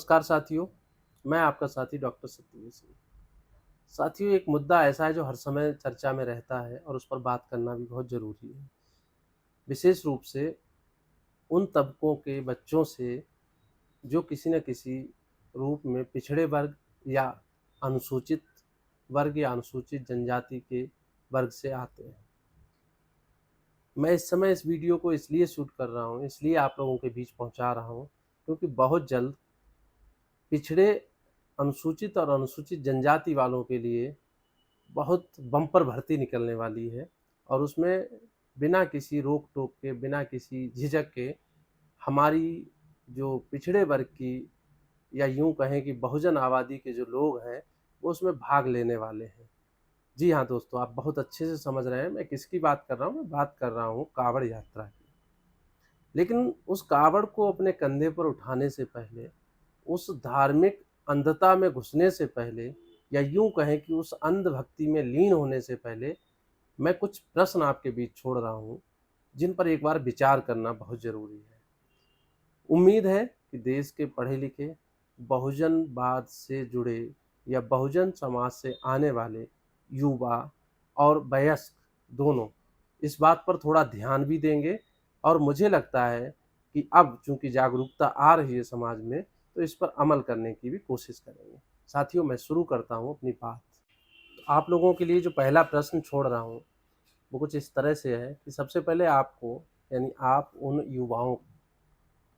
नमस्कार साथियों, मैं आपका साथी डॉक्टर सत्यवीर सिंह। साथियों, एक मुद्दा ऐसा है जो हर समय चर्चा में रहता है और उस पर बात करना भी बहुत ज़रूरी है। विशेष रूप से उन तबकों के बच्चों से जो किसी न किसी रूप में पिछड़े वर्ग या अनुसूचित वर्ग या अनुसूचित जनजाति के वर्ग से आते हैं। मैं इस समय इस वीडियो को इसलिए शूट कर रहा हूँ, इसलिए आप लोगों के बीच पहुँचा रहा हूँ, क्योंकि बहुत जल्द पिछड़े अनुसूचित और अनुसूचित जनजाति वालों के लिए बहुत बम्पर भर्ती निकलने वाली है और उसमें बिना किसी रोक-टोक के, बिना किसी झिझक के हमारी जो पिछड़े वर्ग की या यूँ कहें कि बहुजन आबादी के जो लोग हैं, वो उसमें भाग लेने वाले हैं। जी हाँ दोस्तों, आप बहुत अच्छे से समझ रहे हैं मैं किसकी बात कर रहा हूँ, मैं बात कर रहा हूँ काँवड़ यात्रा की। लेकिन उस काँवड़ को अपने कंधे पर उठाने से पहले, उस धार्मिक अंधता में घुसने से पहले या यूँ कहें कि उस अंधभक्ति में लीन होने से पहले, मैं कुछ प्रश्न आपके बीच छोड़ रहा हूँ, जिन पर एक बार विचार करना बहुत ज़रूरी है। उम्मीद है कि देश के पढ़े-लिखे, बहुजनवाद से जुड़े या बहुजन समाज से आने वाले युवा और वयस्क दोनों इस बात पर थोड़ा ध्यान भी देंगे और मुझे लगता है कि अब चूँकि जागरूकता आ रही है समाज में, तो इस पर अमल करने की भी कोशिश करेंगे। साथियों, मैं शुरू करता हूँ अपनी बात। आप लोगों के लिए जो पहला प्रश्न छोड़ रहा हूँ, वो कुछ इस तरह से है कि सबसे पहले आपको यानी आप उन युवाओं को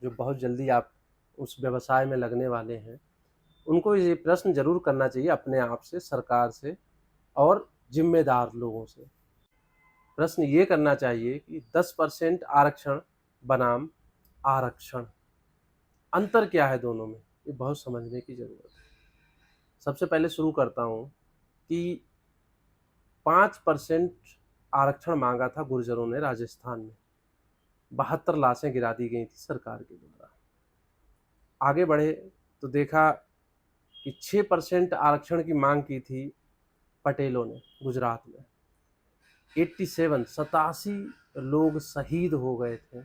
जो बहुत जल्दी आप उस व्यवसाय में लगने वाले हैं, उनको ये प्रश्न ज़रूर करना चाहिए अपने आप से, सरकार से और ज़िम्मेदार लोगों से। प्रश्न ये करना चाहिए कि 10% आरक्षण बनाम आरक्षण, अंतर क्या है दोनों में? ये बहुत समझने की ज़रूरत है। सबसे पहले शुरू करता हूँ कि 5% आरक्षण माँगा था गुर्जरों ने राजस्थान में। 72 लाशें गिरा दी गई थी सरकार के द्वारा। आगे बढ़े तो देखा कि 6% आरक्षण की माँग की थी पटेलों ने गुजरात में। 87 लोग शहीद हो गए थे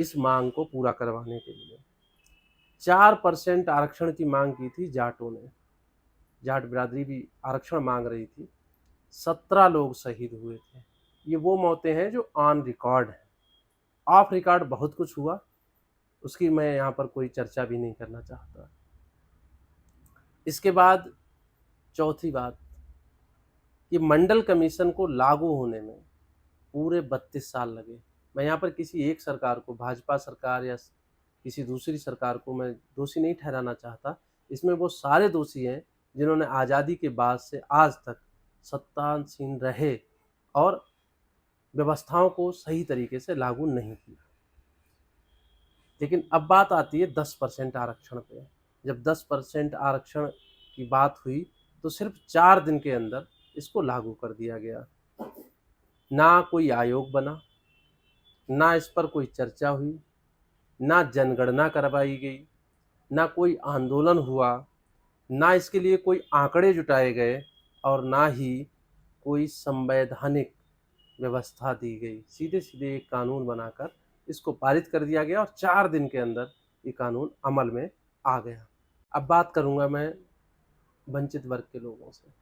इस माँग को पूरा करवाने के लिए। 4% आरक्षण की माँग की थी जाटों ने। जाट बिरादरी भी आरक्षण माँग रही थी। 17 लोग शहीद हुए थे। ये वो मौतें हैं जो ऑन रिकॉर्ड हैं। ऑफ रिकॉर्ड बहुत कुछ हुआ, उसकी मैं यहाँ पर कोई चर्चा भी नहीं करना चाहता। इसके बाद चौथी बात कि मंडल कमीशन को लागू होने में पूरे 32 साल लगे। मैं यहाँ पर किसी एक सरकार को, भाजपा सरकार या किसी दूसरी सरकार को मैं दोषी नहीं ठहराना चाहता। इसमें वो सारे दोषी हैं जिन्होंने आज़ादी के बाद से आज तक सत्तासीन रहे और व्यवस्थाओं को सही तरीके से लागू नहीं किया। लेकिन अब बात आती है 10% आरक्षण पे। जब 10% आरक्षण की बात हुई तो सिर्फ 4 दिन के अंदर इसको लागू कर दिया गया। ना कोई आयोग बना, ना इस पर कोई चर्चा हुई, ना जनगणना करवाई गई, ना कोई आंदोलन हुआ, ना इसके लिए कोई आंकड़े जुटाए गए और ना ही कोई संवैधानिक व्यवस्था दी गई। सीधे-सीधे एक कानून बनाकर इसको पारित कर दिया गया और 4 दिन के अंदर ये कानून अमल में आ गया। अब बात करूँगा मैं वंचित वर्ग के लोगों से,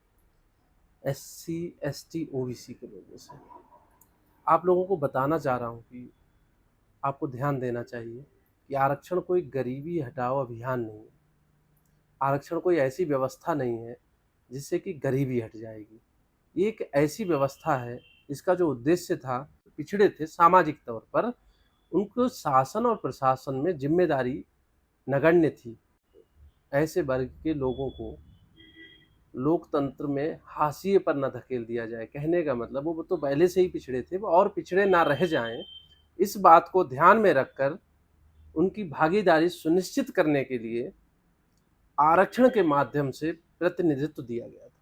एससी, एसटी, ओबीसी के लोगों से। आप लोगों को बताना चाह रहा हूँ कि आपको ध्यान देना चाहिए कि आरक्षण कोई गरीबी हटाओ अभियान नहीं है। आरक्षण कोई ऐसी व्यवस्था नहीं है जिससे कि गरीबी हट जाएगी। ये एक ऐसी व्यवस्था है इसका जो उद्देश्य था, पिछड़े थे सामाजिक तौर पर, उनको शासन और प्रशासन में जिम्मेदारी नगण्य थी। ऐसे वर्ग के लोगों को लोकतंत्र में हाशिए पर न धकेल दिया जाए। कहने का मतलब वो तो पहले से ही पिछड़े थे, वो और पिछड़े ना रह जाएँ, इस बात को ध्यान में रखकर उनकी भागीदारी सुनिश्चित करने के लिए आरक्षण के माध्यम से प्रतिनिधित्व दिया गया था।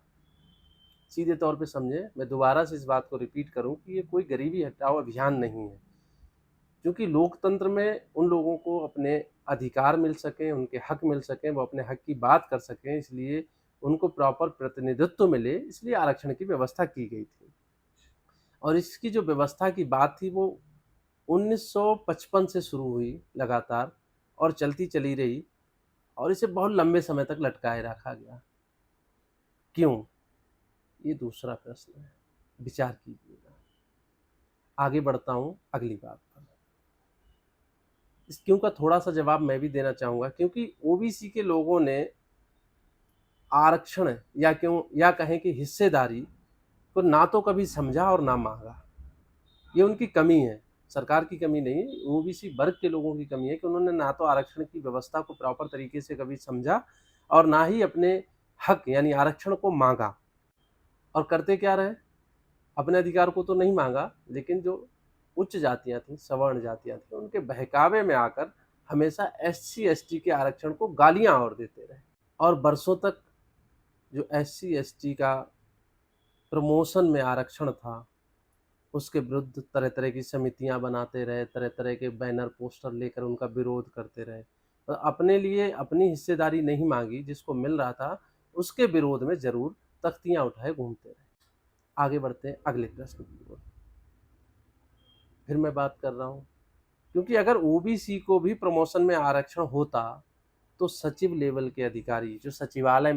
सीधे तौर पे समझें, मैं दोबारा से इस बात को रिपीट करूँ कि ये कोई गरीबी हटाओ अभियान नहीं है। क्योंकि लोकतंत्र में उन लोगों को अपने अधिकार मिल सकें, उनके हक मिल सकें, वो अपने हक की बात कर सकें, इसलिए उनको प्रॉपर प्रतिनिधित्व मिले, इसलिए आरक्षण की व्यवस्था की गई थी। और इसकी जो व्यवस्था की बात थी वो 1955 से शुरू हुई लगातार और चलती चली रही और इसे बहुत लंबे समय तक लटकाए रखा गया। क्यों? ये दूसरा प्रश्न है, विचार कीजिएगा। आगे बढ़ता हूँ अगली बात पर। इस क्यों का थोड़ा-सा जवाब मैं भी देना चाहूँगा, क्योंकि ओबीसी के लोगों ने आरक्षण या कहें कि हिस्सेदारी को ना तो कभी समझा और ना माँगा। ये उनकी कमी है, सरकार की कमी नहीं है, ओबीसी वर्ग के लोगों की कमी है कि उन्होंने ना तो आरक्षण की व्यवस्था को प्रॉपर तरीके से कभी समझा और ना ही अपने हक यानी आरक्षण को माँगा। और करते क्या रहे? अपने अधिकार को तो नहीं माँगा, लेकिन जो उच्च जातियाँ थीं, सवर्ण जातियाँ थीं, उनके बहकावे में आकर हमेशा एससी-एसटी के आरक्षण को गालियाँ और देते रहे। और बरसों तक जो एससी-एसटी का प्रमोशन में आरक्षण था, उसके विरुद्ध तरह-तरह की समितियाँ बनाते रहे, तरह-तरह के बैनर, पोस्टर लेकर उनका विरोध करते रहे। अपने लिए अपनी हिस्सेदारी नहीं माँगी, जिसको मिल रहा था, उसके विरोध में ज़रूर तख्तियाँ उठाए घूमते रहे। आगे बढ़ते हैं अगले प्रश्न की ओर। फिर मैं बात कर रहा हूँ, क्योंकि अगर ओबीसी को भी प्रमोशन में आरक्षण होता, तो सचिव लेवल के अधिकारी जो सचिवालय